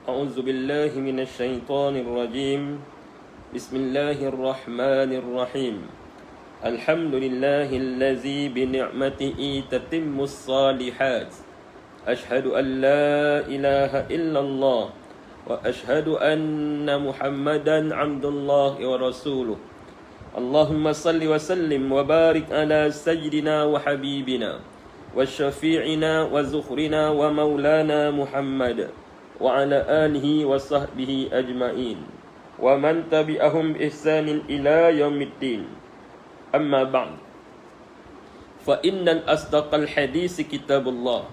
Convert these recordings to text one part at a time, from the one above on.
أعوذ بالله من الشيطان الرجيم. بسم الله الرحمن الرحيم. الحمد لله الذي بنعمته تتم الصالحات. أشهد أن لا إله إلا الله وأشهد أن محمدا عبد الله ورسوله. اللهم صل وسلم وبارك على سيدنا وحبيبنا وشفيعنا وزخرنا ومولانا محمد وعلى آله وصحبه أجمعين ومن تبعهم بإحسان إلى يوم الدين. أما بعد، فإن الأصدق الحديث كتاب الله،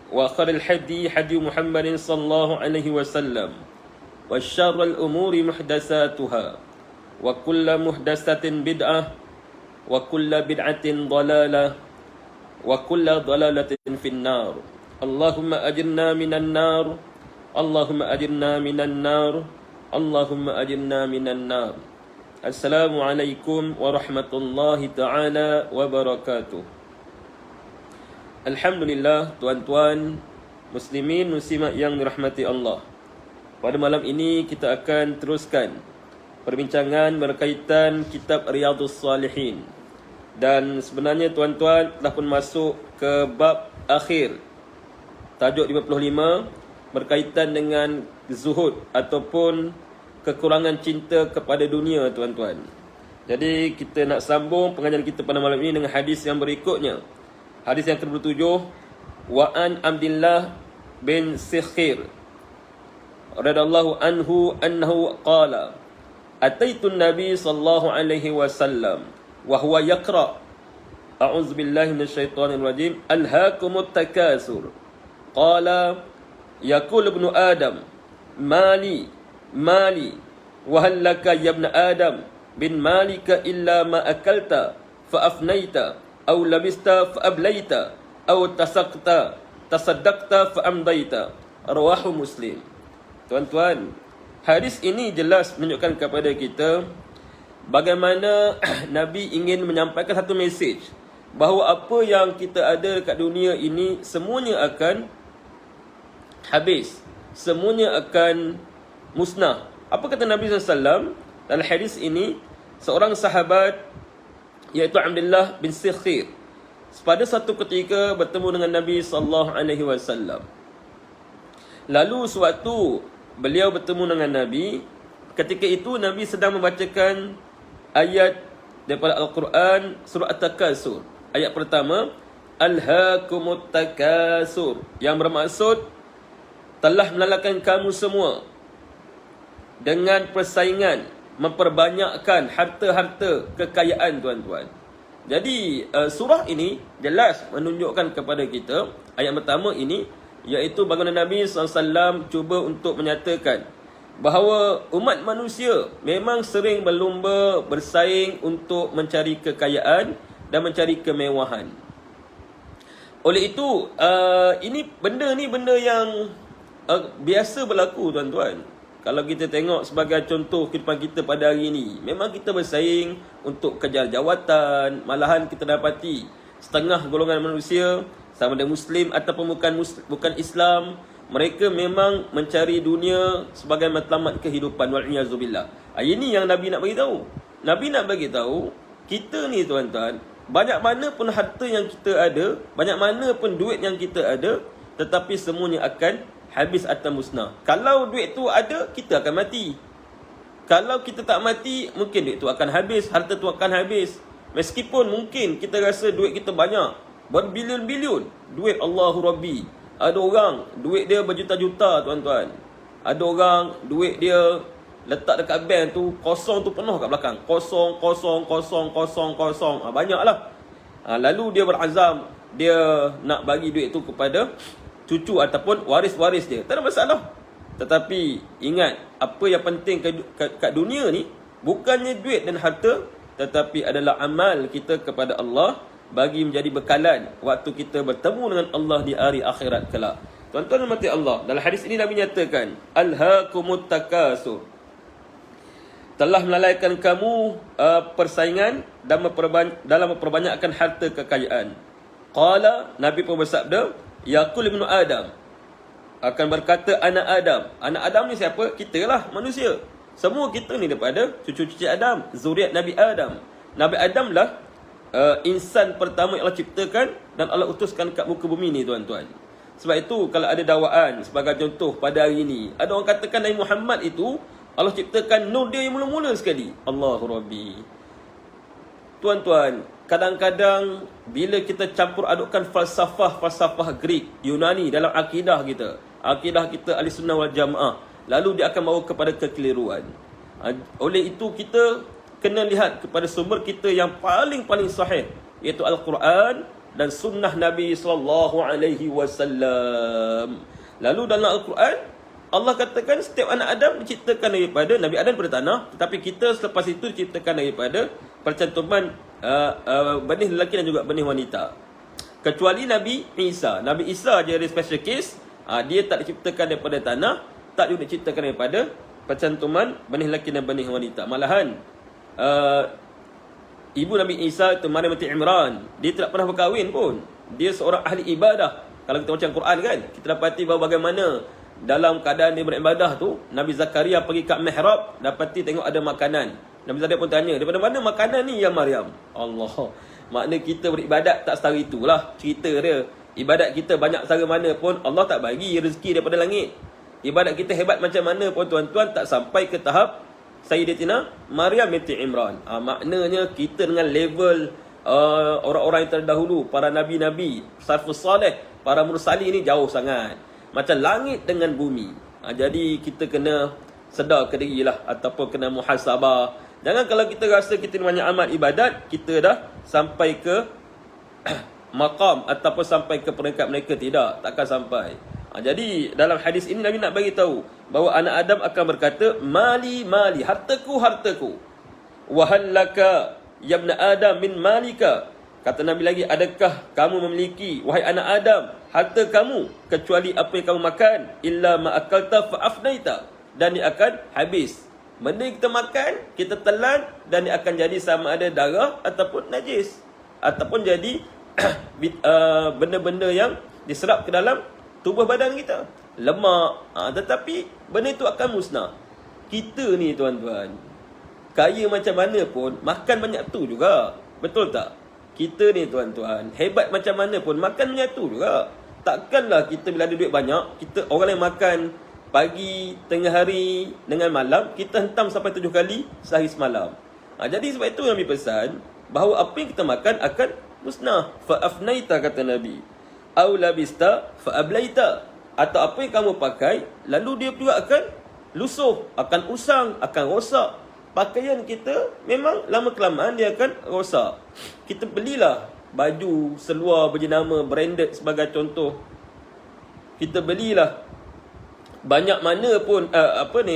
وخير الهدي هدي محمد صلى الله عليه وسلم، وشر الأمور محدثاتها، وكل محدثة بدعة، وكل بدعة ضلالة، وكل ضلالة في النار. اللهم أجرنا من النار، اللهم أجرنا من النار، اللهم أجرنا من النار. Assalamualaikum warahmatullahi ta'ala wabarakatuh. Alhamdulillah, tuan-tuan muslimin muslimat yang dirahmati Allah. Pada malam ini kita akan teruskan perbincangan berkaitan kitab Riyadhus Salihin. Dan sebenarnya tuan-tuan telah pun masuk ke bab akhir, tajuk 55, berkaitan dengan zuhud ataupun kekurangan cinta kepada dunia, tuan-tuan. Jadi kita nak sambung pengajaran kita pada malam ini dengan hadis yang berikutnya. Hadis yang ke-27, wa an Abdullah bin Sikhir radhiyallahu anhu annahu qala ataitu an-nabi sallallahu alaihi wasallam wa huwa yaqra a'udzu billahi minasyaitonir rajim alhaakumut takasur qala yaqul ibnu adam mali mali wa hal laka ya ibn adam bin malika illa ma akalta fa afnaita aw labista fa ablaita aw tasaqta tasaddaqta fa amdaita. Rawahu Muslim. Tuan-tuan, hadis ini jelas menunjukkan kepada kita bagaimana Nabi ingin menyampaikan satu mesej, bahawa apa yang kita ada dekat dunia ini semuanya akan habis, semuanya akan musnah. Apa kata Nabi SAW dalam hadis ini? Seorang sahabat iaitu Abdullah bin Sikhir pada satu ketika bertemu dengan Nabi SAW. Lalu suatu beliau bertemu dengan Nabi. Ketika itu Nabi sedang membacakan ayat daripada Al-Quran, surah At-Takasur. Ayat pertama, alhaakumut takasur, yang bermaksud telah melalakan kamu semua dengan persaingan memperbanyakkan harta-harta kekayaan, tuan-tuan. Jadi surah ini jelas menunjukkan kepada kita, ayat pertama ini, iaitu bagaimana Nabi SAW cuba untuk menyatakan bahawa umat manusia memang sering berlumba bersaing untuk mencari kekayaan dan mencari kemewahan. Oleh itu ini benda yang biasa berlaku, tuan-tuan. Kalau kita tengok sebagai contoh kehidupan kita pada hari ini, memang kita bersaing untuk kejar jawatan. Malahan kita dapati setengah golongan manusia, sama ada Muslim ataupun bukan Islam, mereka memang mencari dunia sebagai matlamat kehidupan. Wal'iyazubillah. Ini yang Nabi nak bagi tahu. Nabi nak bagi tahu kita ni, tuan-tuan, banyak mana pun harta yang kita ada, banyak mana pun duit yang kita ada, tetapi semuanya akan habis atau musnah. Kalau duit tu ada, kita akan mati. Kalau kita tak mati, mungkin duit tu akan habis, harta tu akan habis. Meskipun mungkin kita rasa duit kita banyak, berbilion-bilion duit, Allahu Rabbi. Ada orang duit dia berjuta-juta, tuan-tuan. Ada orang duit dia letak dekat bank tu, kosong tu penuh kat belakang. Kosong. Banyaklah. Lalu dia berazam, dia nak bagi duit tu kepada cucu ataupun waris-waris dia. Tak ada masalah. Tetapi ingat, apa yang penting kat dunia ni bukannya duit dan harta, tetapi adalah amal kita kepada Allah, bagi menjadi bekalan waktu kita bertemu dengan Allah di hari akhirat kelak. Tuan-tuan dan mati Allah, dalam hadis ini Nabi nyatakan, alhaakumut takasur, telah melalaikan kamu persaingan dalam memperbanyakkan harta kekayaan. Qala, Nabi pun bersabda, yaqul ibnu Adam, akan berkata anak Adam. Anak Adam ni siapa? Kita lah, manusia. Semua kita ni daripada cucu-cucu Adam, zuriat Nabi Adam. Nabi Adam lah insan pertama yang Allah ciptakan dan Allah utuskan kat muka bumi ni, tuan-tuan. Sebab itu kalau ada dakwaan sebagai contoh pada hari ini, ada orang katakan Nabi Muhammad itu Allah ciptakan nur dia yang mula-mula sekali. Allahu Rabbi. Tuan-tuan, kadang-kadang bila kita campur adukkan falsafah Greek, Yunani dalam akidah kita Ahli Sunnah wal Jamaah, lalu dia akan bawa kepada kekeliruan. Oleh itu kita kena lihat kepada sumber kita yang paling sahih, iaitu Al-Quran dan sunnah Nabi SAW. Lalu dalam Al-Quran Allah katakan setiap anak Adam diciptakan daripada Nabi Adam daripada tanah, tetapi kita selepas itu diciptakan daripada percantuman benih lelaki dan juga benih wanita. Kecuali Nabi Isa. Nabi Isa je ada special case. Dia tak diciptakan daripada tanah, tak juga diciptakan daripada percantuman benih lelaki dan benih wanita. Malahan ibu Nabi Isa itu Maryam binti Imran, dia tidak pernah berkahwin pun. Dia seorang ahli ibadah. Kalau kita baca Al-Quran kan, kita dapati bahawa bagaimana dalam keadaan dia beribadah tu, Nabi Zakaria pergi kat mihrab, dapati tengok ada makanan. Nabi Zakaria pun tanya, daripada mana makanan ni ya Maryam? Allah. Makna kita beribadat tak setara itulah cerita dia. Ibadat kita banyak setara mana pun Allah tak bagi rezeki daripada langit. Ibadat kita hebat macam mana pun tuan-tuan, tak sampai ke tahap Sayyidatina Maryam binti Imran. Maknanya kita dengan level orang-orang yang terdahulu, para nabi-nabi, salafus salih, para mursali ni jauh sangat. Macam langit dengan bumi. Jadi kita kena sedar ke diri lah, ataupun kena muhasabah. Jangan kalau kita rasa kita banyak amal ibadat, kita dah sampai ke maqam ataupun sampai ke peringkat mereka. Tidak, takkan sampai. Jadi dalam hadis ini Nabi nak bagi tahu bahawa anak Adam akan berkata, mali, hartaku, wahallaka yabna Adam min malika. Kata Nabi lagi, adakah kamu memiliki, wahai anak Adam, harta kamu kecuali apa yang kamu makan, illa ma akalta fa afnaita, dan dia akan habis. Benda yang kita makan, kita telan, dan dia akan jadi sama ada darah ataupun najis, ataupun jadi benda-benda yang diserap ke dalam tubuh badan kita, lemak. Tetapi benda itu akan musnah. Kita ni tuan-tuan, kaya macam mana pun makan banyak tu juga. Betul tak? Kita ni tuan-tuan, hebat macam mana pun makan banyak tu juga. Takkanlah kita bila ada duit banyak, kita orang yang makan pagi, tengah hari dengan malam, kita hentam sampai 7 kali sehari semalam. Jadi sebab itu Nabi pesan bahawa apa yang kita makan akan musnah. Fa afnaita, kata Nabi, au labista fa ablaita, atau apa yang kamu pakai lalu dia juga akan lusuh, akan usang, akan rosak. Pakaian kita memang lama kelamaan dia akan rosak. Kita belilah baju seluar berjenama branded sebagai contoh. Kita belilah banyak mana pun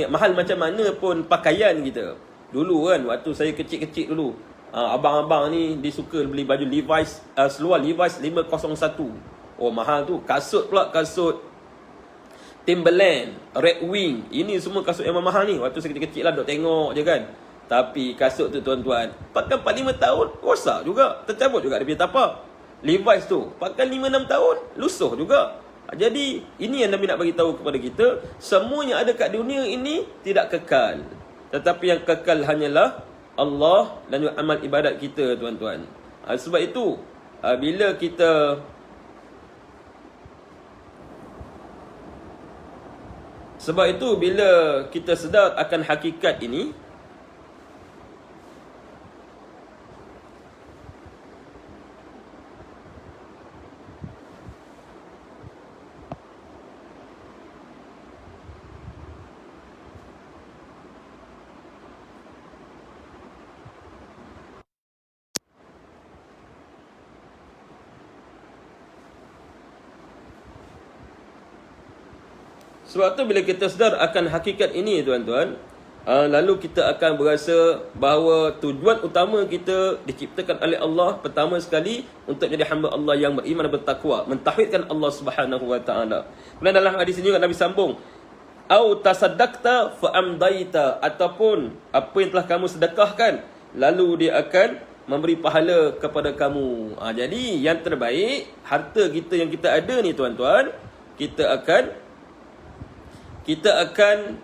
mahal macam mana pun pakaian kita. Dulu kan waktu saya kecil-kecil dulu, abang-abang ni dia suka beli baju Levi's, seluar Levi's 501. Oh mahal tu. Kasut pula, kasut Timberland, Red Wing. Ini semua kasut yang mahal ni. Waktu saya kecil-kecil lah duk tengok je kan. Tapi kasut tu tuan-tuan, pakai 4-5 tahun rosak juga, tercabut juga dia punya tapak. Levi's tu pakai 5-6 tahun lusuh juga. Jadi ini yang Nabi nak bagi tahu kepada kita, semua yang ada kat dunia ini tidak kekal, tetapi yang kekal hanyalah Allah dan juga amal ibadat kita, tuan-tuan. Sebab itu bila kita sedar akan hakikat ini, sebab tu bila kita sedar akan hakikat ini, tuan-tuan, lalu kita akan berasa bahawa tujuan utama kita diciptakan oleh Allah pertama sekali untuk jadi hamba Allah yang beriman dan bertakwa, mentauhidkan Allah Subhanahu wa taala. Kemudian dalam hadis ini juga Nabi sambung, au tasaddaqta fa amdaita, ataupun apa yang telah kamu sedekahkan lalu dia akan memberi pahala kepada kamu. Jadi yang terbaik harta kita yang kita ada ni, tuan-tuan, kita akan kita akan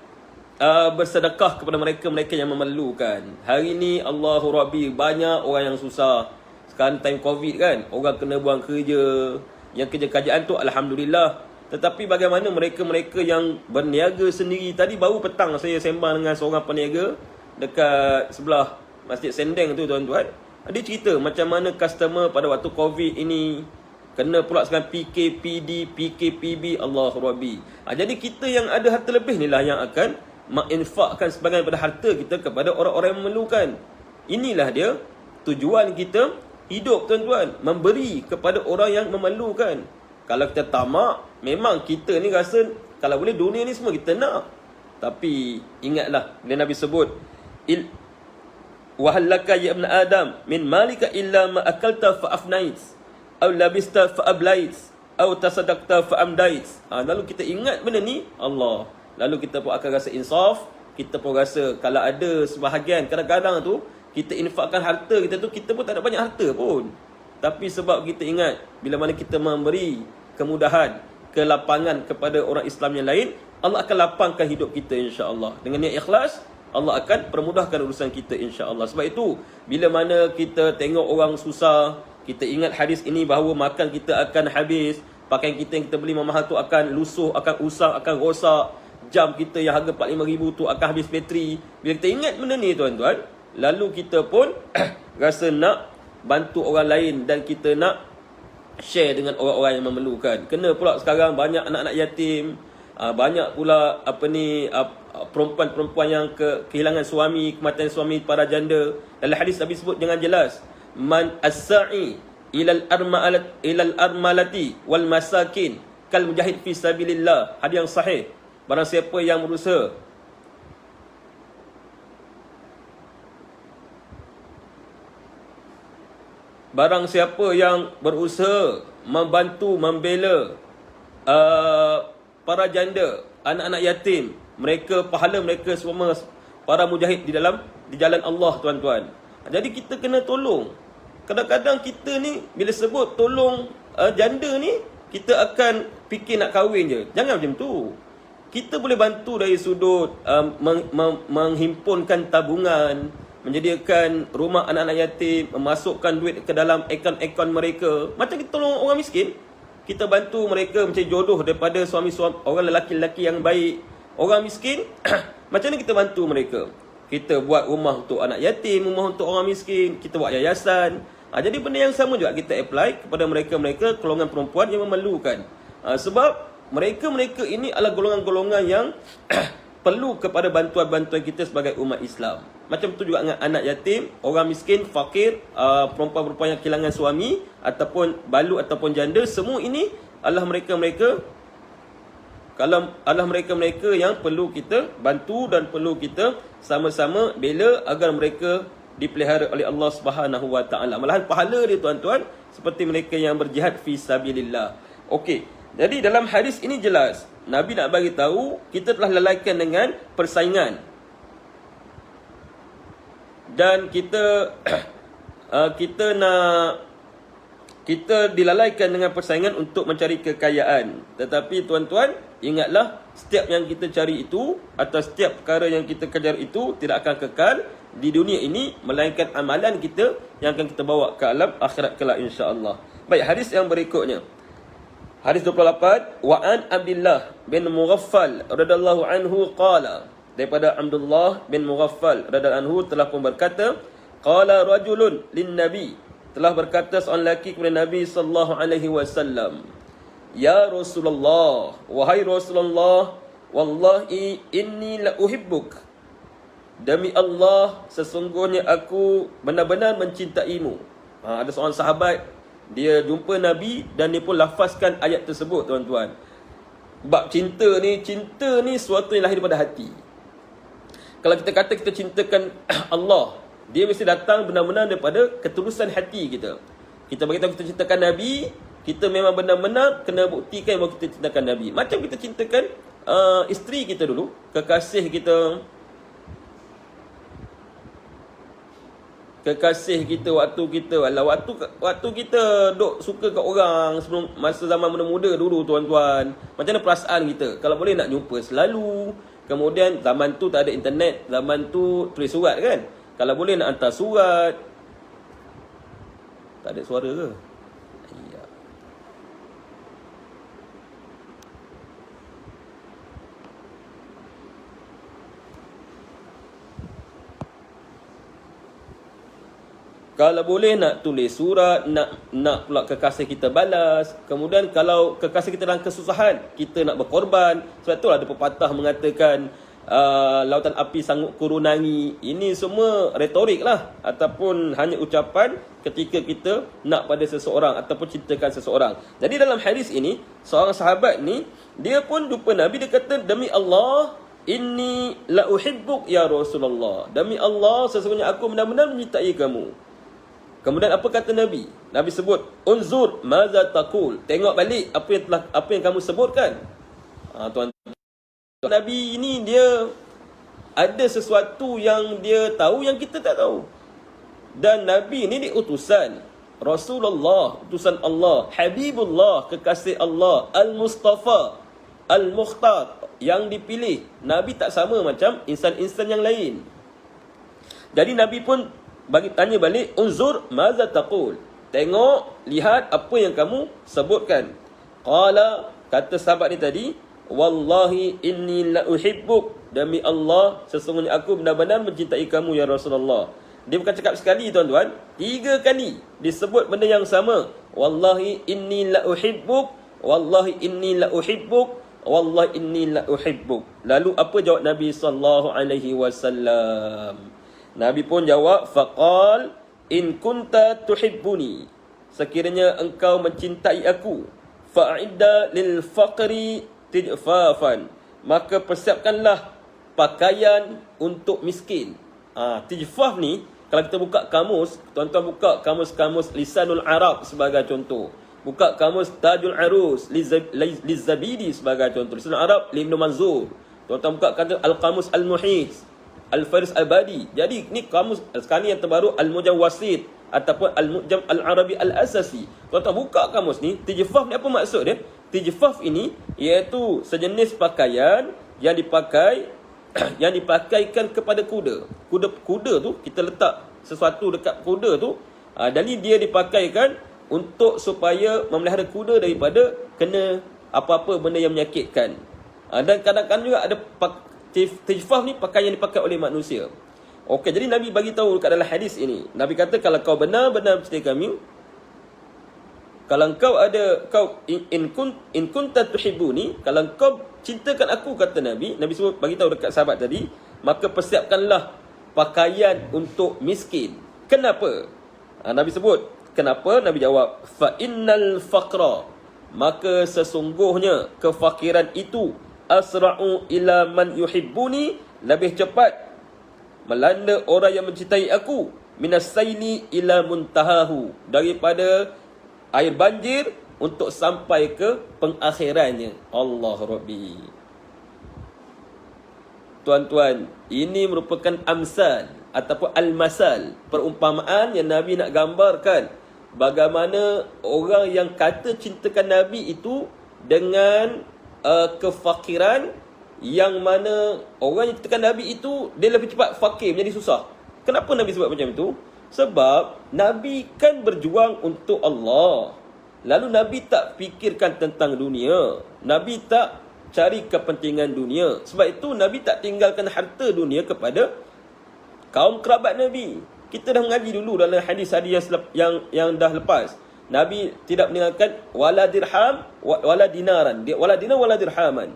bersedekah kepada mereka-mereka yang memerlukan. Hari ni Allahu Rabbi, banyak orang yang susah. Sekarang time Covid kan, orang kena buang kerja. Yang kerja-kerjaan tu Alhamdulillah. Tetapi bagaimana mereka-mereka yang berniaga sendiri? Tadi baru petang saya sembang dengan seorang peniaga dekat sebelah Masjid Sendeng tu tuan-tuan. Dia cerita macam mana customer pada waktu Covid ini kena pula sekarang PKPD, PKPB, Allahu Rabbi. Jadi kita yang ada harta lebih ni lah yang akan menginfakkan sebahagian daripada harta kita kepada orang-orang yang memerlukan. Inilah dia tujuan kita hidup tuan-tuan, memberi kepada orang yang memerlukan. Kalau kita tamak, memang kita ni rasa kalau boleh dunia ni semua kita nak. Tapi ingatlah bila Nabi sebut wa halaka ya ibn adam min malika illa ma akalta fa afnait aw labista fa ablait aw tasaddaqta fa amdait. Lalu kita ingat benda ni Allah. Lalu kita pun akan rasa insaf. Kita pun rasa kalau ada sebahagian kadang-kadang tu kita infakkan harta kita tu, kita pun tak ada banyak harta pun. Tapi sebab kita ingat bila mana kita memberi kemudahan, kelapangan kepada orang Islam yang lain, Allah akan lapangkan hidup kita insya-Allah. Dengan niat ikhlas, Allah akan permudahkan urusan kita insya-Allah. Sebab itu bila mana kita tengok orang susah, kita ingat hadis ini bahawa makan kita akan habis, pakaian kita yang kita beli mahal tu akan lusuh, akan usang, akan rosak, jam kita yang harga 45,000 tu akan habis bateri. Bila kita ingat benda ni tuan-tuan, lalu kita pun rasa nak bantu orang lain dan kita nak share dengan orang-orang yang memerlukan. Kena pula sekarang banyak anak-anak yatim, banyak pula perempuan-perempuan yang kehilangan suami, kematian suami, para janda. Dalam hadis Nabi sebut dengan jelas, man as-sa'i ilal armalati wal masakin kal mujahid fi sabilillah. Hadis yang sahih. Barang siapa yang berusaha membantu, membela para janda, anak-anak yatim, mereka pahala mereka semua para mujahid di jalan Allah tuan-tuan. Jadi kita kena tolong. Kadang-kadang kita ni bila sebut tolong janda ni, kita akan fikir nak kahwin je. Jangan macam tu. Kita boleh bantu dari sudut menghimpunkan tabungan, menyediakan rumah anak-anak yatim, memasukkan duit ke dalam akaun-akaun mereka. Macam kita tolong orang miskin, kita bantu mereka mencari jodoh daripada suami-suami, orang lelaki-lelaki yang baik. Orang miskin, macam mana kita bantu mereka? Kita buat rumah untuk anak yatim, rumah untuk orang miskin, kita buat yayasan. Jadi benda yang sama juga kita apply kepada mereka-mereka golongan perempuan yang memerlukan. Sebab mereka-mereka ini adalah golongan-golongan yang perlu kepada bantuan-bantuan kita sebagai umat Islam. Macam tu juga dengan anak yatim, orang miskin, fakir, perempuan-perempuan yang kehilangan suami, ataupun balu ataupun janda. Semua ini adalah mereka-mereka yang perlu kita bantu dan perlu kita sama-sama bela agar mereka dipelihara oleh Allah Subhanahu Wa Taala. Malahan pahala dia tuan-tuan seperti mereka yang berjihad fi sabilillah. Okey. Jadi dalam hadis ini jelas Nabi nak bagi tahu kita telah lalaikan dengan persaingan. Dan kita kita dilalaikan dengan persaingan untuk mencari kekayaan. Tetapi tuan-tuan, ingatlah setiap yang kita cari itu atau setiap perkara yang kita kejar itu tidak akan kekal di dunia ini, melainkan amalan kita yang akan kita bawa ke alam akhirat kelak insya-Allah. Baik, hadis yang berikutnya. Hadis 28, wa an Abdullah bin Mughaffal radhiyallahu anhu qala, daripada Abdullah bin Mughaffal radhiyallahu anhu telah pun berkata, qala rajulun lin nabi, telah berkata seorang lelaki kepada Nabi sallallahu alaihi wasallam, ya Rasulullah, wahai Rasulullah, wallahi inni la uhibbuk, demi Allah sesungguhnya aku benar-benar mencintaimu. Ada seorang sahabat, dia jumpa Nabi dan dia pun lafazkan ayat tersebut tuan-tuan. Bab cinta ni sesuatu yang lahir daripada hati. Kalau kita kata kita cintakan Allah, dia mesti datang benar-benar daripada ketulusan hati kita. Kita beritahu kita cintakan Nabi, kita memang benar-benar kena buktikan bahawa kita cintakan Nabi. Macam kita cintakan isteri kita dulu, kekasih kita, kekasih kita, waktu kita. Alah, waktu kita duk suka kat orang sebelum masa zaman muda-muda dulu tuan-tuan. Macam mana perasaan kita? Kalau boleh nak jumpa selalu. Kemudian zaman tu tak ada internet, zaman tu tulis surat kan. Kalau boleh nak hantar surat. Tak ada suara ke? Ya. Kalau boleh nak tulis surat, nak pula kekasih kita balas. Kemudian kalau kekasih kita dalam kesusahan, kita nak berkorban. Sebab itulah ada pepatah mengatakan lautan api sanggup kurunangi. Ini semua retorik lah, ataupun hanya ucapan ketika kita nak pada seseorang ataupun cintakan seseorang. Jadi dalam hadis ini, seorang sahabat ni, dia pun jumpa Nabi, dia kata, demi Allah, inni la uhibbuk ya Rasulullah. Demi Allah, sesungguhnya aku benar-benar mencintai kamu. Kemudian apa kata Nabi? Nabi sebut, unzur maza taqul. Tengok balik apa yang kamu sebutkan. Tuan, Nabi ini dia ada sesuatu yang dia tahu yang kita tak tahu. Dan Nabi ini diutusan Rasulullah, utusan Allah, Habibullah, kekasih Allah, Al-Mustafa, Al-Mukhtar, yang dipilih. Nabi tak sama macam insan-insan yang lain. Jadi Nabi pun tanya balik, unzur maza taqul. Tengok, lihat apa yang kamu sebutkan. Qala, kata sahabat ni tadi, wallahi inni la uhibbuk. Demi Allah, sesungguhnya aku benar-benar mencintai kamu ya Rasulullah. Dia bukan cakap sekali tuan-tuan, 3 kali disebut benda yang sama. Wallahi inni la uhibbuk, wallahi inni la uhibbuk, wallahi inni la uhibbuk. Lalu apa jawab Nabi sallallahu alaihi wasallam? Nabi pun jawab, faqal in kunta tuhibbuni, sekiranya engkau mencintai aku, fa'idda lil faqri tijfafan, maka persiapkanlah pakaian untuk miskin. Tijfaf ni, kalau kita buka kamus, tuan-tuan buka kamus-kamus Lisanul Arab sebagai contoh, buka kamus Tajul Arus Lizabidi sebagai contoh, Lisanul Arab Ibn Manzur, tuan-tuan buka kata Al-Qamus Al-Muhit Al-Faris Al-Badi. Jadi ni kamus sekarang yang terbaru Al-Mujam Wasit ataupun Al-Mujam Al-Arabi Al-Asasi. Tuan-tuan buka kamus ni, tijfaf ni apa maksud dia? Tijfaf ini iaitu sejenis pakaian yang yang dipakaikan kepada kuda. Kuda tu kita letak sesuatu dekat kuda tu. Jadi dia dipakaikan untuk supaya memelihara kuda daripada kena apa-apa benda yang menyakitkan. Dan kadang-kadang juga ada tijfaf ni pakaian yang dipakai oleh manusia. Okey, jadi Nabi bagi tahu kat dalam hadis ini. Nabi kata kalau kau benar-benar mencintai kami, kalau kau in kunta tuhibbuni, kalau kau cintakan aku, kata Nabi sebut bagi tahu dekat sahabat tadi, maka persiapkanlah pakaian untuk miskin. Kenapa? Nabi sebut, kenapa? Nabi jawab, fa innal faqra, maka sesungguhnya kefakiran itu asra'u ila man yuhibbuni, lebih cepat melanda orang yang mencintai aku, minas saili ila muntahahu, daripada air banjir untuk sampai ke pengakhirannya. Allah Rabbi. Tuan-tuan, ini merupakan amsal ataupun al-masal, perumpamaan yang Nabi nak gambarkan bagaimana orang yang kata cintakan Nabi itu dengan kefakiran, yang mana orang yang cintakan Nabi itu dia lebih cepat fakir, menjadi susah. Kenapa Nabi sebut macam itu? Sebab Nabi kan berjuang untuk Allah. Lalu Nabi tak fikirkan tentang dunia. Nabi tak cari kepentingan dunia. Sebab itu Nabi tak tinggalkan harta dunia kepada kaum kerabat Nabi. Kita dah mengaji dulu dalam hadis-hadis yang dah lepas. Nabi tidak meninggalkan wala dirham wala dinaran, wala dinar wala dirhaman.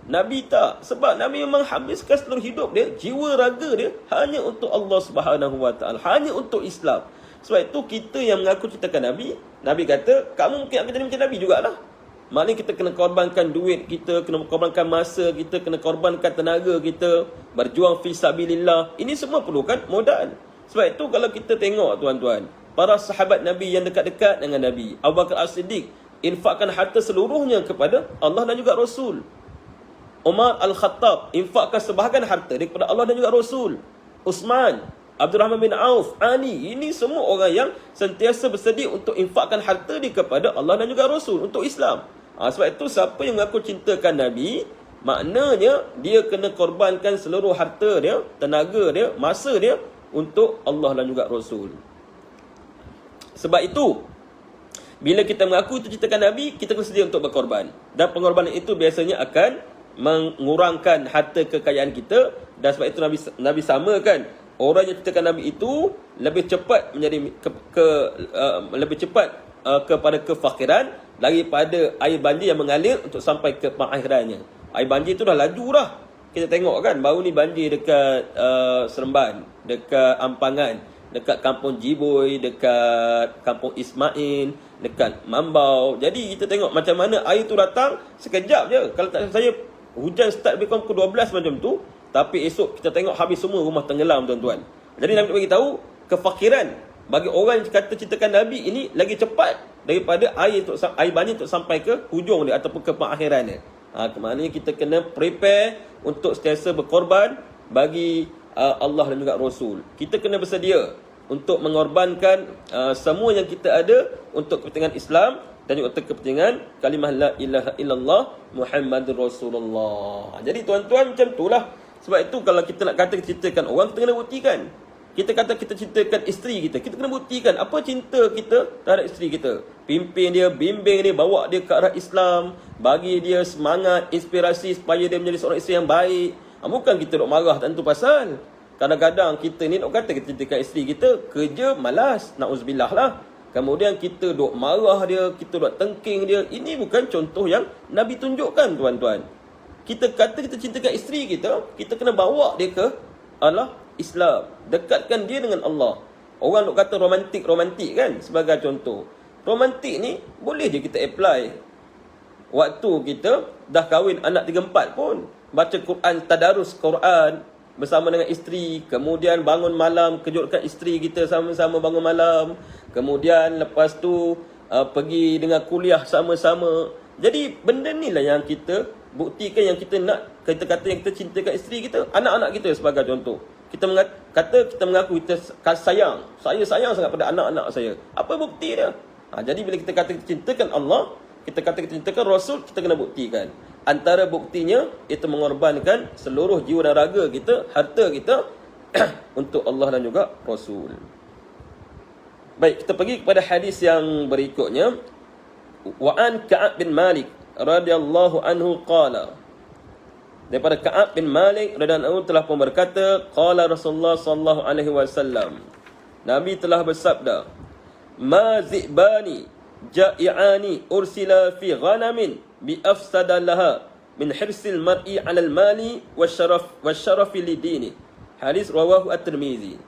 Nabi tak, sebab Nabi memang habiskan seluruh hidup dia, jiwa raga dia hanya untuk Allah Subhanahu Wa Taala, hanya untuk Islam. Sebab itu kita yang mengaku cintakan Nabi, Nabi kata kamu mungkin akan jadi macam Nabi jugalah. Maknanya kita kena korbankan duit kita, kena korbankan masa kita, kena korbankan tenaga kita, berjuang fi sabilillah. Ini semua perlukan modal. Sebab itu kalau kita tengok tuan-tuan, para sahabat Nabi yang dekat-dekat dengan Nabi, Abu Bakar As-Siddiq infakkan harta seluruhnya kepada Allah dan juga Rasul. Umar Al-Khattab infakkan sebahagian harta dia kepada Allah dan juga Rasul. Uthman, Abdul Rahman bin Auf, Ali, ini semua orang yang sentiasa bersedia untuk infakkan harta dia kepada Allah dan juga Rasul untuk Islam. Sebab itu siapa yang mengaku cintakan Nabi, maknanya dia kena korbankan seluruh harta dia, tenaga dia, masa dia untuk Allah dan juga Rasul. Sebab itu, bila kita mengaku itu cintakan Nabi, kita bersedia untuk berkorban. Dan pengorbanan itu biasanya akan mengurangkan harta kekayaan kita. Dan sebab itu Nabi samakan orang yang cintakan Nabi itu lebih cepat menjadi lebih cepat kepada kefakiran daripada air banjir yang mengalir untuk sampai ke pengakhirannya. Air banjir itu dah laju dah. Kita tengok kan, baru ni banjir dekat Seremban, dekat Ampangan, dekat Kampung Jiboy, dekat Kampung Ismail, dekat Mambau. Jadi kita tengok macam mana air tu datang sekejap je. Kalau tak saya, hujan start lebih kurang pukul 12 macam tu, tapi esok kita tengok habis semua rumah tenggelam, tuan-tuan. Jadi Nabi bagi tahu kefakiran bagi orang yang kata cintakan Nabi ini lagi cepat daripada air banjir untuk sampai ke hujung dia ataupun ke pengakhiran dia. Maknanya kita kena prepare untuk sentiasa berkorban bagi Allah dan juga Rasul. Kita kena bersedia untuk mengorbankan semua yang kita ada untuk kepentingan Islam dan juga untuk kepentingan kalimah la ilaha illallah Muhammadur Rasulullah. Jadi tuan-tuan, macam itulah. Sebab itu kalau kita nak kata ceritakan orang, kita kena buktikan. Kita kata kita cintakan isteri kita, kita kena buktikan apa cinta kita terhadap isteri kita. Pimpin dia, bimbing dia, bawa dia ke arah Islam, bagi dia semangat, inspirasi supaya dia menjadi seorang isteri yang baik. Bukan kita duk marah tak tentu pasal. Kadang-kadang kita ni nak kata kita cintakan isteri kita, kerja malas, na'uzubillah lah. Kemudian kita duk marah dia, kita duk tengking dia. Ini bukan contoh yang Nabi tunjukkan, tuan-tuan. Kita kata kita cintakan isteri kita, kita kena bawa dia ke Allah Islam, dekatkan dia dengan Allah. Orang duk kata romantik kan, sebagai contoh. Romantik ni boleh je kita apply waktu kita dah kahwin anak 3-4 pun. Baca Quran, tadarus Quran bersama dengan isteri, kemudian bangun malam kejutkan isteri kita, sama-sama bangun malam, kemudian lepas tu pergi dengan kuliah sama-sama. Jadi benda ni lah yang kita buktikan yang kita nak. Kita kata yang kita cintakan isteri kita, anak-anak kita sebagai contoh. Kita mengaku kita sayang. Saya sayang sangat pada anak-anak saya. Apa bukti dia? Jadi bila kita kata kita cintakan Allah, kita kata kita cintakan Rasul, kita kena buktikan. Antara buktinya, itu mengorbankan seluruh jiwa dan raga kita, harta kita untuk Allah dan juga Rasul. Baik, kita pergi kepada hadis yang berikutnya. Wa'an Ka'ab bin Malik radhiyallahu anhu qala. Daripada Ka'ab bin Malik radhiyallahu anhu telah pun berkata, qala Rasulullah sallallahu alaihi wasallam, Nabi telah bersabda, ma zi'bani ja'i'ani ursila fi ghanamin bi afsada laha min hirsil mar'i 'alal mali wasyarafi lidini. Hadis rawahu at-Tirmizi.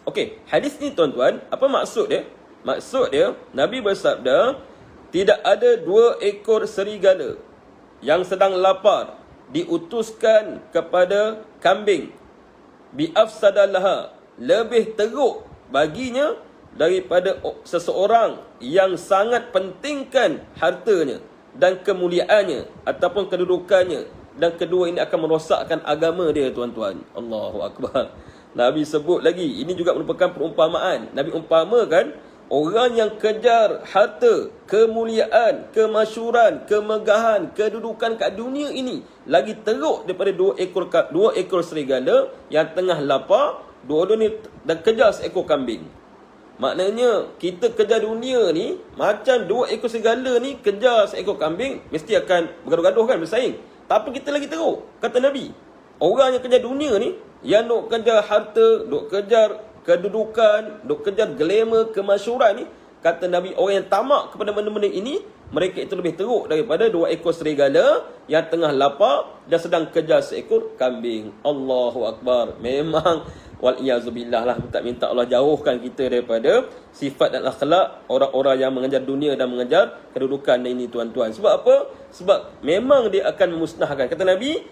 Okey, hadis ni tuan-tuan, apa maksud dia? Maksud dia, Nabi bersabda, tidak ada 2 ekor serigala yang sedang lapar diutuskan kepada kambing bi afsada laha, lebih teruk baginya daripada seseorang yang sangat pentingkan hartanya dan kemuliaannya ataupun kedudukannya, dan kedua ini akan merosakkan agama dia, tuan-tuan. Allahu Akbar. Nabi sebut lagi, ini juga merupakan perumpamaan. Nabi umpamakan orang yang kejar harta, kemuliaan, kemasyhuran, kemegahan, kedudukan kat dunia ini lagi teruk daripada 2 ekor serigala yang tengah lapar, dua-dua ni dan kejar seekor kambing. Maknanya kita kejar dunia ni macam 2 ekor serigala ni kejar seekor kambing, mesti akan bergaduh-gaduh kan, bersaing. Tapi kita lagi teruk, kata Nabi. Orang yang kejar dunia ni, yang duk kejar harta, duk kejar kedudukan, duk kejar glamour, kemasyhuran ni, kata Nabi, orang yang tamak kepada benda-benda ini, mereka itu lebih teruk daripada 2 ekor serigala yang tengah lapar dan sedang kejar seekor kambing. Allahu Akbar. Memang wal-iyazubillah lah, minta Allah jauhkan kita daripada sifat dan akhlak orang-orang yang mengejar dunia dan mengejar kedudukan ini, tuan-tuan. Sebab apa? Sebab memang dia akan memusnahkan. Kata Nabi,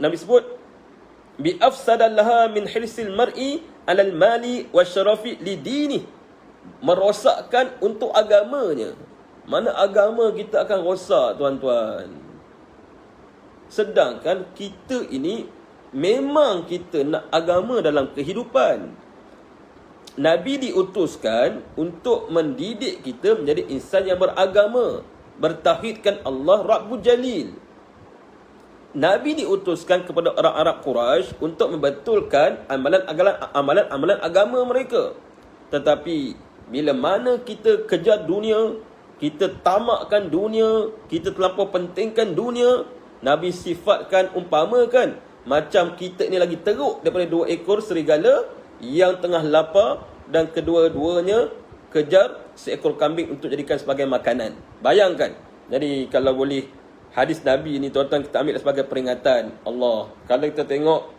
Nabi sebut, bi afsadallaha min hirsil mar'i 'alal mali wasyarafi lidini, merosakkan untuk agamanya. Mana agama kita akan rosak, tuan-tuan. Sedangkan kita ini Memang kita nak agama dalam kehidupan. Nabi diutuskan untuk mendidik kita menjadi insan yang beragama, bertauhidkan Allah Rabbul Jalil. Nabi diutuskan kepada orang Arab Quraisy untuk membetulkan amalan-amalan agama mereka. Tetapi bila mana kita kejar dunia, kita tamakkan dunia, kita terlampau pentingkan dunia, Nabi sifatkan, umpamakan macam kita ni lagi teruk daripada 2 ekor serigala yang tengah lapar dan kedua-duanya kejar seekor kambing untuk jadikan sebagai makanan. Bayangkan. Jadi kalau boleh, hadis Nabi ni tuan-tuan kita ambil sebagai peringatan. Allah, kalau kita tengok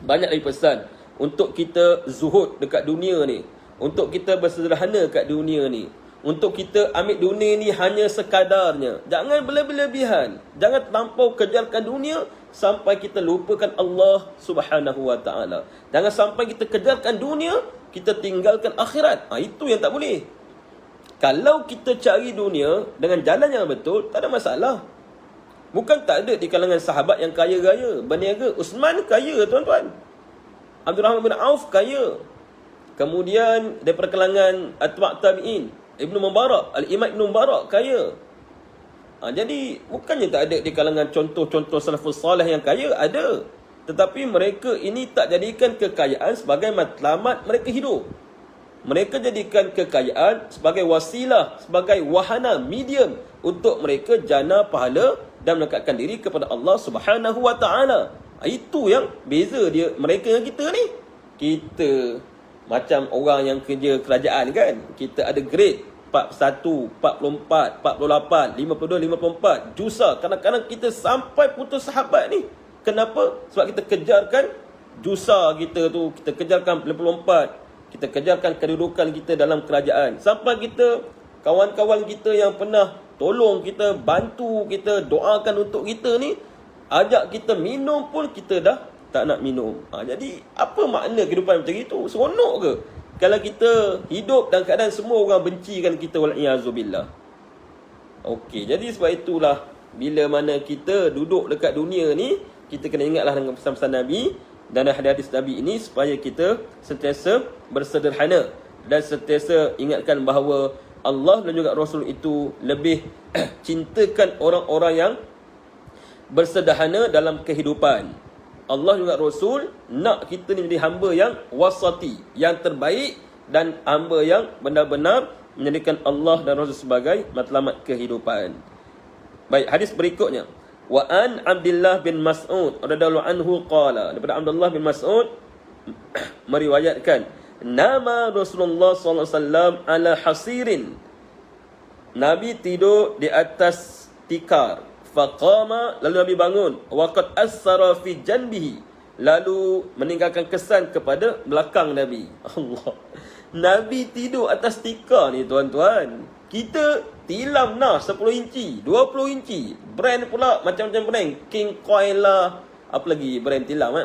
banyak lagi pesan untuk kita zuhud dekat dunia ni, untuk kita bersederhana kat dunia ni, untuk kita ambil dunia ni hanya sekadarnya. Jangan berlebihan, jangan terlampau kejarkan dunia sampai kita lupakan Allah Subhanahu wa taala. Jangan sampai kita kejarkan dunia, kita tinggalkan akhirat. Itu yang tak boleh. Kalau kita cari dunia dengan jalan yang betul, tak ada masalah. Bukan tak ada di kalangan sahabat yang kaya raya, berniaga. Uthman kaya, tuan-tuan. Abdul Rahman bin Auf kaya. Kemudian daripada kalangan atba' tabi'in, Ibnu Mubarak, Al-Imam Ibnu Mubarak kaya. Jadi bukannya tak ada di kalangan contoh-contoh salafus salih yang kaya, ada. Tetapi mereka ini tak jadikan kekayaan sebagai matlamat mereka hidup. Mereka jadikan kekayaan sebagai wasilah, sebagai wahana, medium untuk mereka jana pahala dan mendekatkan diri kepada Allah Subhanahu wa taala. Itu yang beza dia mereka dengan kita ni. Kita macam orang yang kerja kerajaan kan. Kita ada grade 41, 44, 48, 52, 54 jusa. Kadang-kadang kita sampai putus sahabat ni. Kenapa? Sebab kita kejarkan jusa kita tu, kita kejarkan 54, kita kejarkan kedudukan kita dalam kerajaan. Sampai kita, kawan-kawan kita yang pernah tolong kita, bantu kita, doakan untuk kita ni, ajak kita minum pun kita dah tak nak minum. Jadi apa makna kehidupan macam itu? Seronok ke kalau kita hidup dalam keadaan semua orang bencikan kita, wal'iyazubillah? Okey, jadi sebab itulah bila mana kita duduk dekat dunia ni, kita kena ingatlah dengan pesan-pesan Nabi dan hadis Nabi ini supaya kita sentiasa bersederhana dan sentiasa ingatkan bahawa Allah dan juga Rasul itu lebih cintakan orang-orang yang bersederhana dalam kehidupan. Allah juga Rasul nak kita ni menjadi hamba yang wasati, yang terbaik, dan hamba yang benar-benar menjadikan Allah dan Rasul sebagai matlamat kehidupan. Baik, hadis berikutnya. Wa an Abdullah bin Mas'ud radhiyallahu anhu qala, daripada Abdullah bin Mas'ud meriwayatkan, nama Rasulullah sallallahu alaihi wasallam ala hasirin. Nabi tidur di atas tikar. Faqama, lalu Nabi bangun. Waqad asara fi janbihi, lalu meninggalkan kesan kepada belakang Nabi. Allah. Nabi tidur atas tikar ni, tuan-tuan. Kita tilam nah 10 inci, 20 inci. Brand pula macam-macam brand. King Coil lah. Apa lagi brand tilam?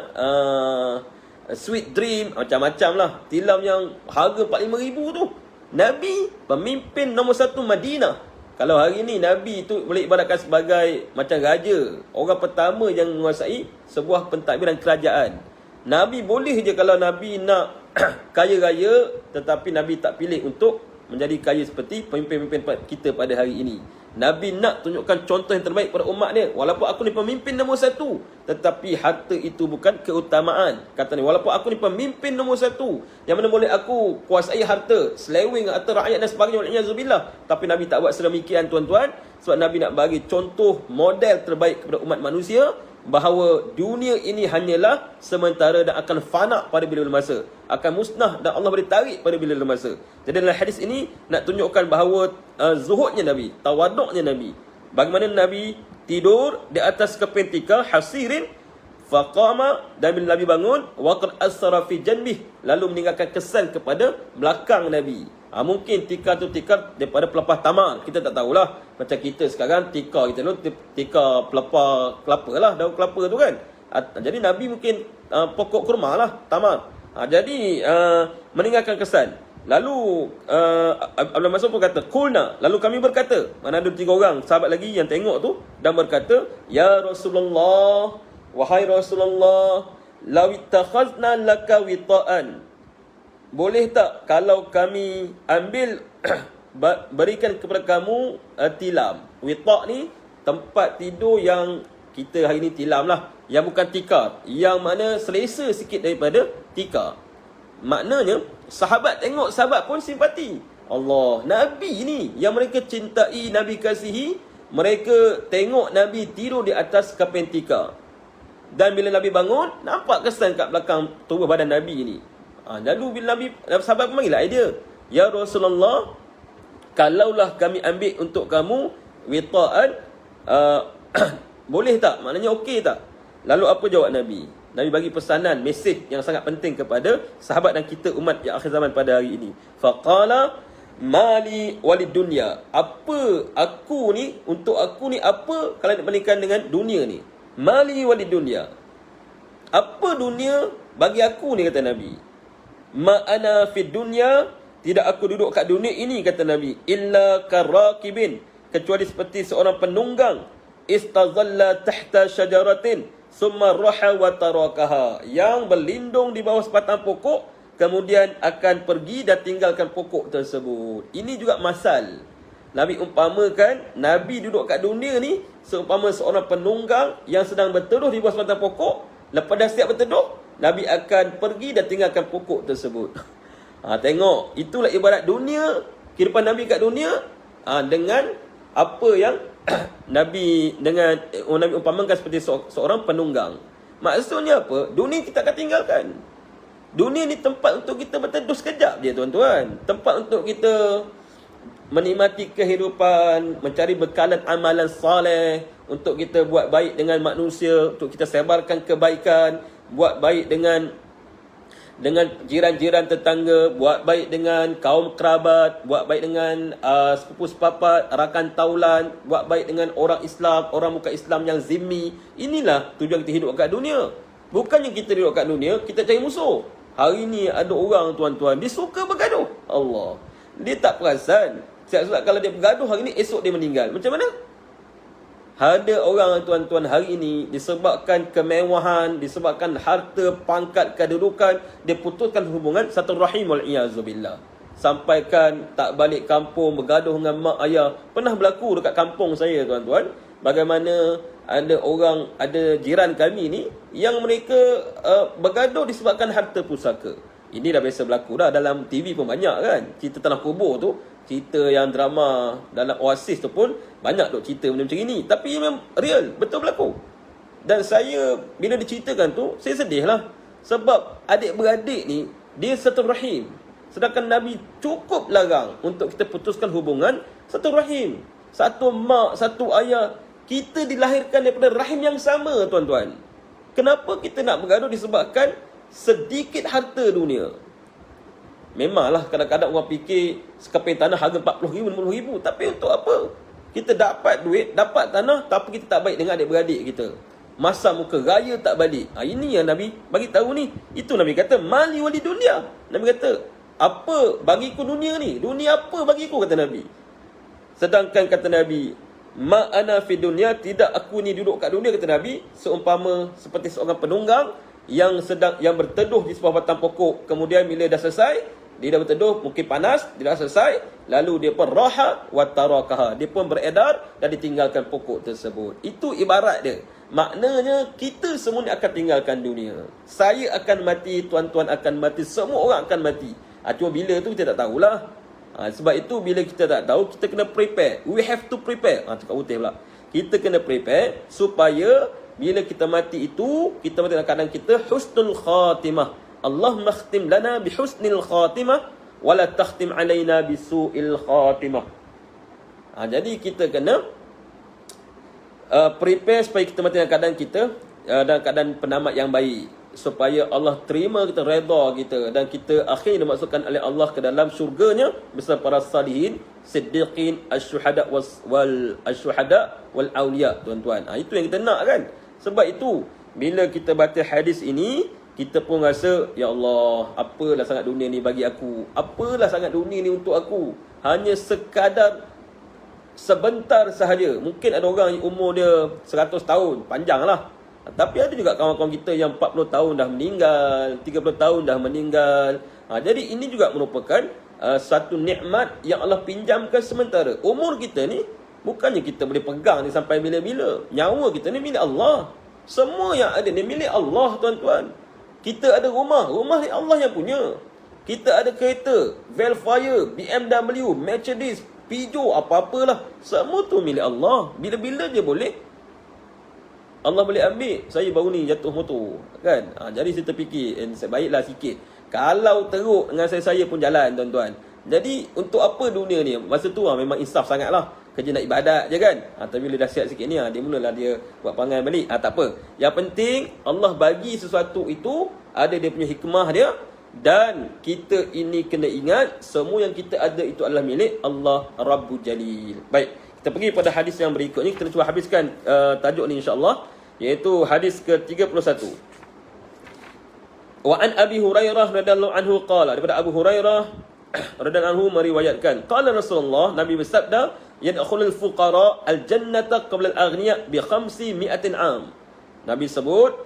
Sweet Dream, macam-macam lah. Tilam yang harga 45,000 tu. Nabi pemimpin nombor 1 Madinah. Kalau hari ni Nabi tu boleh ibaratkan sebagai macam raja, orang pertama yang menguasai sebuah pentadbiran kerajaan. Nabi boleh je kalau Nabi nak kaya raya, tetapi Nabi tak pilih untuk menjadi kaya seperti pemimpin-pemimpin kita pada hari ini. Nabi nak tunjukkan contoh yang terbaik pada umat dia. Walaupun aku ni pemimpin nombor 1, tetapi harta itu bukan keutamaan. Kata ni, walaupun aku ni pemimpin nombor 1, yang mana boleh aku kuasai harta, seleweng harta rakyat dan sebagainya, wal'iyazubillah. Tapi Nabi tak buat sedemikian, tuan-tuan. Sebab Nabi nak bagi contoh model terbaik kepada umat manusia, bahawa dunia ini hanyalah sementara dan akan fana pada bila-bila masa, akan musnah dan Allah boleh tarik pada bila-bila masa. Jadi dalam hadis ini nak tunjukkan bahawa zuhudnya Nabi, tawaduknya Nabi. Bagaimana Nabi tidur di atas keping tikar hasirin, faqama, dan bila Nabi bangun, waqad asra fi janbih, lalu meninggalkan kesan kepada belakang Nabi. Mungkin tikar tu tikar daripada pelepah tamar, kita tak tahulah. Macam kita sekarang tikar kita dulu tikar pelepah kelapa lah, daun kelapa tu kan. Jadi Nabi mungkin pokok kurma lah, tamar. Jadi meninggalkan kesan. Lalu Abdullah Mas'ud pun kata, qulna, lalu kami berkata, mana ada 3 orang sahabat lagi yang tengok tu, dan berkata, ya Rasulullah, wahai Rasulullah, law ittakhazna laka wita'an, boleh tak kalau kami ambil berikan kepada kamu tilam. Wita' ni tempat tidur yang kita hari ni tilam lah, yang bukan tikar, yang mana selesa sikit daripada tikar. Maknanya sahabat tengok, sahabat pun simpati. Allah, Nabi ni yang mereka cintai, Nabi kasihi, mereka tengok Nabi tidur di atas kapen tikar. Dan bila Nabi bangun, nampak kesan kat belakang tubuh badan Nabi ni. Lalu bila Nabi, sahabat pun panggil dia, ya Rasulullah, kalaulah kami ambil untuk kamu wita'an, boleh tak? Maknanya okey tak? Lalu apa jawab Nabi? Nabi bagi pesanan, mesej yang sangat penting kepada sahabat dan kita umat yang akhir zaman pada hari ini. Faqala mali walid dunya. Apa aku ni, untuk aku ni apa kalau dibandingkan dengan dunia ni? Mali walid dunya. Apa dunia bagi aku ni, kata Nabi. Ma ana fid dunya, tidak aku duduk kat dunia ini, kata Nabi, illa karakibin, kecuali seperti seorang penunggang, istazalla tahta syajaratin summa raha wa tarakaha, yang berlindung di bawah sebatang pokok kemudian akan pergi dan tinggalkan pokok tersebut. Ini juga masal. Nabi umpamakan Nabi duduk kat dunia ni seumpama seorang penunggang yang sedang berteduh di bawah sebatang pokok. Lepas dah siap berteduh, Nabi akan pergi dan tinggalkan pokok tersebut. Tengok, itulah ibarat dunia, kehidupan Nabi kat dunia, dengan apa yang Nabi umpamakan seperti seorang penunggang. Maksudnya apa? Dunia kita akan tinggalkan. Dunia ni tempat untuk kita berteduh sekejap dia, tuan-tuan. Tempat untuk kita menikmati kehidupan, mencari bekalan amalan soleh, untuk kita buat baik dengan manusia, untuk kita sebarkan kebaikan, buat baik dengan jiran-jiran tetangga, buat baik dengan kaum kerabat, buat baik dengan sepupu sepapat, rakan taulan, buat baik dengan orang Islam, orang bukan Islam yang zimmi. Inilah tujuan kita hidup kat dunia. Bukannya kita hidup kat dunia kita cari musuh. Hari ni ada orang, tuan-tuan, dia suka bergaduh. Allah, dia tak perasan sebab kalau dia bergaduh hari ni, esok dia meninggal. Macam mana? Ada orang, tuan-tuan, hari ini disebabkan kemewahan, disebabkan harta, pangkat, kedudukan, dia putuskan hubungan satu rahim, wal-iyazubillah. Sampaikan tak balik kampung, bergaduh dengan mak ayah. Pernah berlaku dekat kampung saya, tuan-tuan, bagaimana ada jiran kami ni yang mereka bergaduh disebabkan harta pusaka. Ini dah biasa berlaku dah, dalam TV pun banyak kan. Cerita Tanah Kubur tu, cerita yang drama dalam Oasis tu pun banyak duk cerita macam ini. Tapi memang real, betul berlaku. Dan saya bila diceritakan tu, saya sedih lah. Sebab adik-beradik ni, dia satu rahim. Sedangkan Nabi cukup larang untuk kita putuskan hubungan satu rahim. Satu mak, satu ayah. Kita dilahirkan daripada rahim yang sama, tuan-tuan. Kenapa kita nak bergaduh disebabkan sedikit harta dunia? Memanglah kadang-kadang orang fikir sekeping tanah harga 40,000, 50,000. Tapi untuk apa? Kita dapat duit, dapat tanah, tapi kita tak baik dengan adik-beradik kita. Masa muka raya tak balik. Ini yang Nabi bagi tahu ni. Itu Nabi kata, mali wali dunia. Nabi kata, apa bagiku dunia ni? Dunia apa bagiku, kata Nabi. Sedangkan kata Nabi, ma ana fi dunia, tidak aku ni duduk kat dunia, kata Nabi, seumpama seperti seorang penunggang yang berteduh di sebuah batang pokok. Kemudian bila dah selesai, dia dah berteduh, mungkin panas, dia dah selesai, lalu dia pun raha wa tarakaha, dia pun beredar dan ditinggalkan pokok tersebut. Itu ibarat dia. Maknanya kita semua ni akan tinggalkan dunia. Saya akan mati, tuan-tuan akan mati, semua orang akan mati. Cuma bila tu kita tak tahulah. Sebab itu bila kita tak tahu, kita kena prepare. We have to prepare. Cakap putih pula. Kita kena prepare supaya bila kita mati itu, kita mati dalam keadaan kita husnul khatimah. Allahumma khtim lana bihusnil khatimah wala takhtim alaina bisu'il khatimah. Jadi kita kena prepare supaya kita mati dalam keadaan kita dalam keadaan penamat yang baik, supaya Allah terima kita, redha kita, dan kita akhirnya dimasukkan oleh Allah ke dalam syurganya bersama para salihin, siddiqin, asyuhada wal awliya, tuan-tuan. Itu yang kita nak kan. Sebab itu bila kita baca hadis ini, kita pun rasa, ya Allah, apalah sangat dunia ni bagi aku, apalah sangat dunia ni untuk aku. Hanya sekadar sebentar sahaja. Mungkin ada orang yang umur dia 100 tahun, panjang lah. Tapi ada juga kawan-kawan kita yang 40 tahun dah meninggal, 30 tahun dah meninggal. Jadi ini juga merupakan satu nikmat yang Allah pinjamkan sementara. Umur kita ni bukannya kita boleh pegang ni sampai bila-bila. Nyawa kita ni milik Allah. Semua yang ada ni milik Allah, tuan-tuan. Kita ada rumah ni Allah yang punya. Kita ada kereta, Velfire, BMW, Mercedes, Peugeot, apa-apalah. Semua tu milik Allah. Bila-bila dia boleh, Allah boleh ambil. Saya baru ni jatuh motor, kan? Jadi saya terfikir, baiklah sikit. Kalau teruk dengan saya pun jalan, tuan-tuan. Jadi untuk apa dunia ni? Masa tu memang insaf sangat lah. Kerja nak ibadat je kan. Tapi bila dah siap sikit ni, dia mulalah dia buat pangan balik. Tak apa. Yang penting Allah bagi sesuatu itu, ada dia punya hikmah dia. Dan kita ini kena ingat, semua yang kita ada itu adalah milik Allah Rabbul Jalil. Baik, kita pergi pada hadis yang berikutnya. Kita cuba habiskan tajuk ni insya-Allah, iaitu hadis ke-31. Wa an Abi Hurairah radhiyallahu anhu qala, daripada Abu Hurairah radhiyallahu anhu meriwayatkan, qala Rasulullah, Nabi bersabda, yadkhulul fuqara al-jannata qabla al-aghniya bi 500 am. Nabi sebut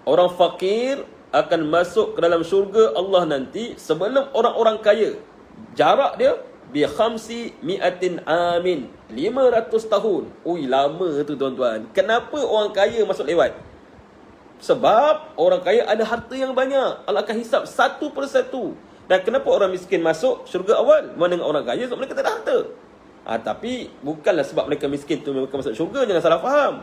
orang fakir akan masuk ke dalam syurga Allah nanti sebelum orang-orang kaya. Jarak dia bi 500 amin, 500 tahun. Ui, lama tu tuan-tuan. Kenapa orang kaya masuk lewat? Sebab orang kaya ada harta yang banyak. Allah akan hisap satu persatu. Dan kenapa orang miskin masuk syurga awal? Mana dengan orang kaya? Sebab mereka tak ada harta. Tapi bukanlah sebab mereka miskin tu mereka masuk syurga. Jangan salah faham.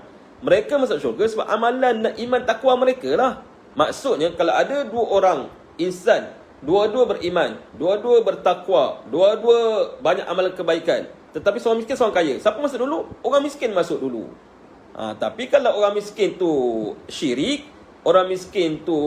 Mereka masuk syurga sebab amalan dan iman takwa mereka lah. Maksudnya kalau ada dua orang insan, dua-dua beriman, dua-dua bertakwa, dua-dua banyak amalan kebaikan, tetapi seorang miskin, seorang kaya, siapa masuk dulu? Orang miskin masuk dulu. Tapi kalau orang miskin tu syirik, orang miskin tu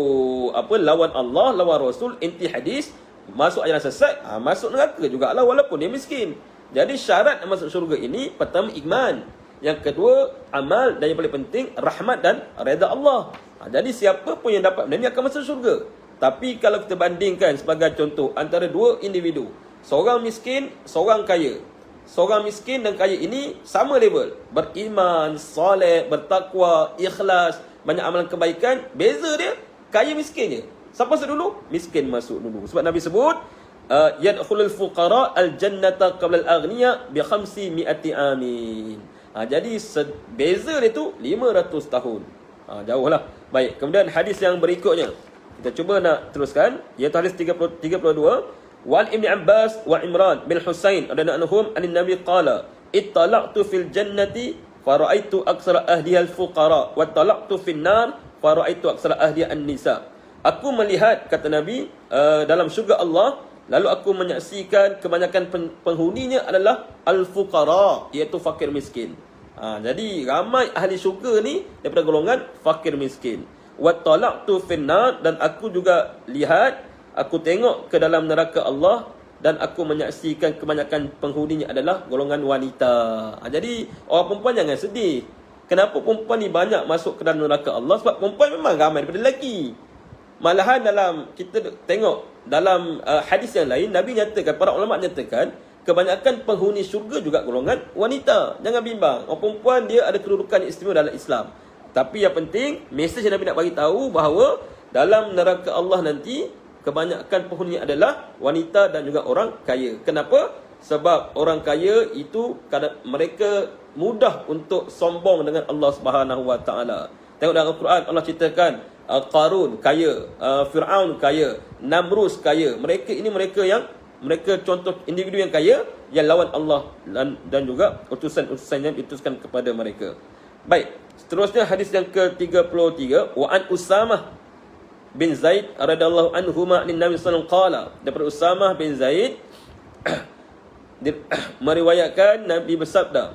lawan Allah, lawan Rasul, inti hadis, masuk ajaran sesat, masuk neraka jugalah walaupun dia miskin. Jadi syarat masuk syurga ini, pertama iman, yang kedua amal, dan yang paling penting rahmat dan redha Allah. Jadi siapa pun yang dapat benda ni akan masuk syurga. Tapi kalau kita bandingkan sebagai contoh antara dua individu, seorang miskin, seorang kaya. Seorang miskin dan kaya ini sama level, beriman, soleh, bertakwa, ikhlas, banyak amalan kebaikan. Beza dia kaya miskin je. Siapa masuk dulu? Miskin masuk dulu. Sebab Nabi sebut yadkhulul fuqara al-jannata qabla al-aghniya bi 500 amin. Jadi beza dia tu 500 tahun. Jauh lah. Baik, kemudian hadis yang berikutnya kita cuba nak teruskan, iaitu hadis 32. Wa Ibn Abbas wa Imran bin Husain radhiyallahu anhum anin Nabi qala, ittalaqtu fil jannati fara'aitu aksara ahliha al-fuqara wa talaqtu fin nar fara'aitu aksara ahliha an-nisa. Aku melihat, kata Nabi, dalam syurga Allah, lalu aku menyaksikan kebanyakan penghuninya adalah al-fuqara, iaitu fakir miskin. Jadi ramai ahli syurga ni daripada golongan fakir miskin. Wa talaqtu fin nar, dan aku juga lihat, aku tengok ke dalam neraka Allah, dan aku menyaksikan kebanyakan penghuninya adalah golongan wanita. Jadi orang perempuan jangan sedih. Kenapa perempuan ni banyak masuk ke dalam neraka Allah? Sebab perempuan memang ramai daripada lelaki. Malahan dalam kita tengok dalam hadis yang lain, Nabi nyatakan, para ulama nyatakan, kebanyakan penghuni syurga juga golongan wanita. Jangan bimbang, orang perempuan dia ada kedudukan istimewa dalam Islam. Tapi yang penting, mesej yang Nabi nak bagi tahu bahawa dalam neraka Allah nanti kebanyakan penghuni adalah wanita dan juga orang kaya. Kenapa? Sebab orang kaya itu mereka mudah untuk sombong dengan Allah Subhanahu Wa Taala. Tengok dalam Al-Quran, Allah ceritakan Qarun kaya, Fir'aun kaya, Namrus kaya. Mereka ini mereka contoh individu yang kaya yang lawan Allah dan juga utusan-utusan yang diutuskan kepada mereka. Baik, seterusnya hadis yang ke-33, wa an Usamah bin Zaid radhiyallahu anhuma an Nabi sallallahu alaihi wasallam qala, daripada Usamah bin Zaid meriwayatkan Nabi bersabda,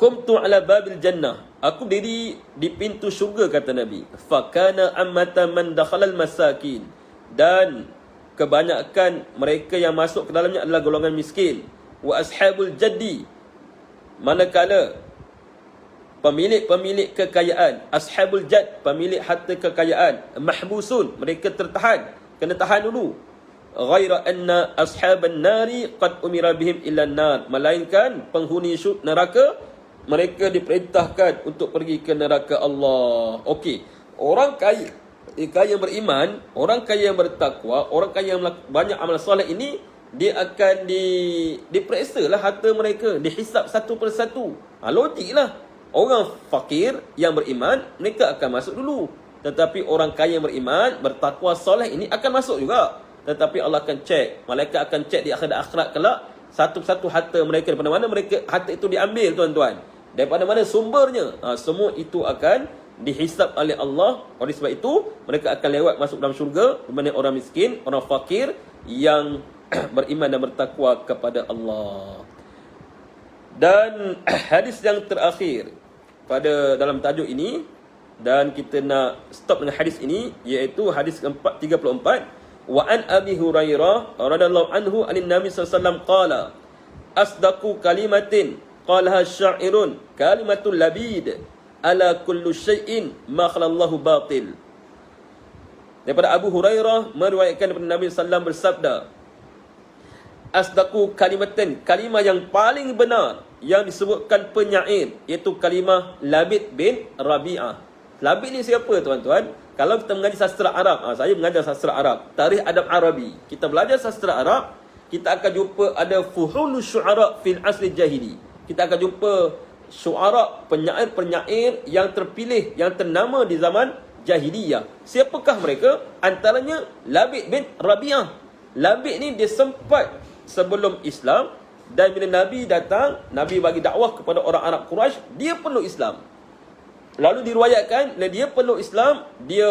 qumtu ala babil jannah, aku berdiri di pintu syurga, kata Nabi, fakana ammata man dakhala al masakin, dan kebanyakan mereka yang masuk ke dalamnya adalah golongan miskin. Wa ashabul jaddi, manakala pemilik-pemilik kekayaan, ashabul jad, pemilik harta kekayaan, mahbusun, mereka tertahan, kena tahan dulu. Ghaira anna ashaban nari qad umira bihim ila nar, melainkan penghuni neraka mereka diperintahkan untuk pergi ke neraka Allah. Okey, orang kaya yang beriman, orang kaya yang bertakwa, orang kaya yang banyak amal soleh ini, dia akan diperiksa lah harta mereka, dihisap satu persatu. Logik lah. Orang fakir yang beriman, mereka akan masuk dulu. Tetapi orang kaya yang beriman, bertakwa soleh ini akan masuk juga. Tetapi Allah akan cek, malaikat akan cek di akhirat kelak, satu-satu harta mereka, daripada mana mereka harta itu diambil, tuan-tuan, daripada mana sumbernya. Semua itu akan dihisap oleh Allah. Oleh sebab itu mereka akan lewat masuk dalam syurga, di mana orang miskin, orang fakir yang beriman dan bertakwa kepada Allah. Dan hadis yang terakhir pada dalam tajuk ini, dan kita nak stop dengan hadis ini, iaitu hadis ke-34. Wa an Abi Hurairah radhiyallahu anhu anin Nabi sallallahu alaihi wasallam qala asdaqu kalimatin qalaha sya'irun kalimatul labid ala kullu syai'in ma khalallahu batil. Daripada Abu Hurairah meriwayatkan daripada Nabi sallallahu alaihi wasallam bersabda, asdaqu kalimatin, kalimah yang paling benar yang disebutkan penyair, iaitu kalimah Labid bin Rabi'ah. Labid ni siapa, tuan-tuan? Kalau kita mengaji sastra Arab, saya mengajar sastra Arab, tarikh adab Arabi, kita belajar sastra Arab, kita akan jumpa ada fuhulus syu'ara fil asli jahili. Kita akan jumpa syu'ara, penyair-penyair yang terpilih, yang ternama di zaman jahiliyah. Siapakah mereka? Antaranya Labid bin Rabi'ah. Labid ni dia sempat sebelum Islam, dan bila Nabi datang, Nabi bagi dakwah kepada orang Arab Quraisy, dia peluk Islam. Lalu diriwayatkan, dia peluk Islam, dia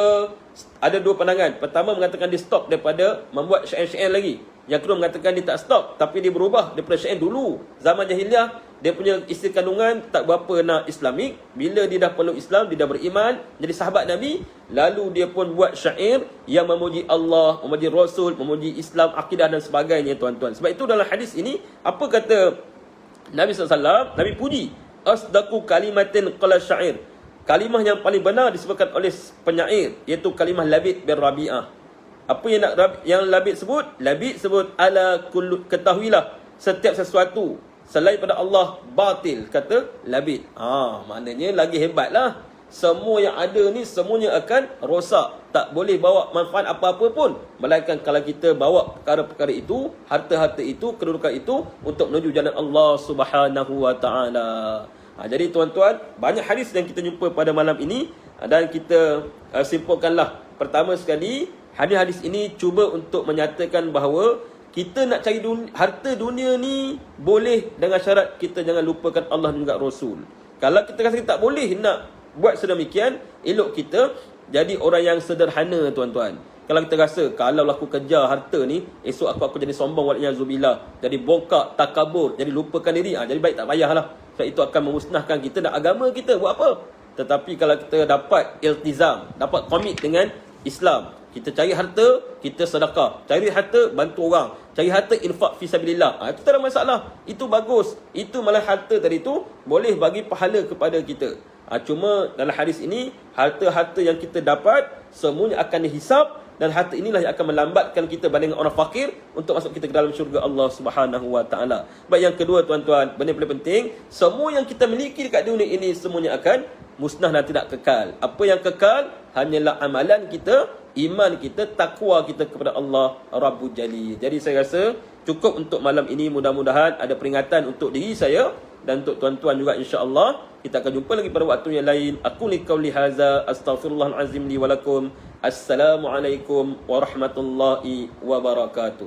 ada dua pandangan. Pertama mengatakan dia stop daripada membuat syair-syair lagi. Yang kedua mengatakan dia tak stop, tapi dia berubah daripada syair dulu. Zaman jahiliah, dia punya isteri kandungan tak berapa nak Islamik. Bila dia dah peluk Islam, dia dah beriman, jadi sahabat Nabi. Lalu dia pun buat syair yang memuji Allah, memuji Rasul, memuji Islam, akidah dan sebagainya, tuan-tuan. Sebab itu dalam hadis ini, apa kata Nabi SAW? Nabi puji, asdaqu kalimatin qala syair. Kalimah yang paling benar disebutkan oleh penyair, iaitu kalimah Labid bin Rabi'ah. Apa yang Labid sebut? Labid sebut, ala kullu, ketahuilah setiap sesuatu selain pada Allah batil, kata Labid. Maknanya lagi hebatlah. Semua yang ada ni semuanya akan rosak, tak boleh bawa manfaat apa-apa pun, melainkan kalau kita bawa perkara-perkara itu, harta-harta itu, kedudukan itu untuk menuju jalan Allah Subhanahu wa taala. Jadi tuan-tuan, banyak hadis yang kita jumpa pada malam ini, dan kita simpulkanlah. Pertama sekali, hadis-hadis ini cuba untuk menyatakan bahawa kita nak cari harta dunia ni boleh, dengan syarat kita jangan lupakan Allah dan juga Rasul. Kalau kita rasa kita tak boleh nak buat sedemikian, elok kita jadi orang yang sederhana, tuan-tuan. Kalau kita rasa, kalau aku kejar harta ni, esok aku jadi sombong, waliyazubillah, jadi bongkak, takabur, jadi lupakan diri, jadi baik tak payahlah. Sebab itu akan memusnahkan kita dan agama kita. Buat apa? Tetapi kalau kita dapat iltizam, dapat komit dengan Islam, kita cari harta, kita sedekah. Cari harta, bantu orang. Cari harta, infak fisabilillah. Itu tak ada masalah. Itu bagus. Itu malah harta tadi tu boleh bagi pahala kepada kita. Cuma dalam hadis ini, harta-harta yang kita dapat semuanya akan dihisap, dan harta inilah yang akan melambatkan kita banding orang fakir untuk masuk kita ke dalam syurga Allah Subhanahu wa taala. Baik, yang kedua, tuan-tuan, benda paling penting, semua yang kita miliki dekat dunia ini semuanya akan musnah dan tidak kekal. Apa yang kekal hanyalah amalan kita, iman kita, takwa kita kepada Allah Rabbul Jalil. Jadi saya rasa cukup untuk malam ini. Mudah-mudahan ada peringatan untuk diri saya dan untuk tuan-tuan juga, insya-Allah. Kita akan jumpa lagi pada waktu yang lain. Aku li qauli hadza, astaghfirullahal azim li wa lakum. Assalamualaikum warahmatullahi wabarakatuh.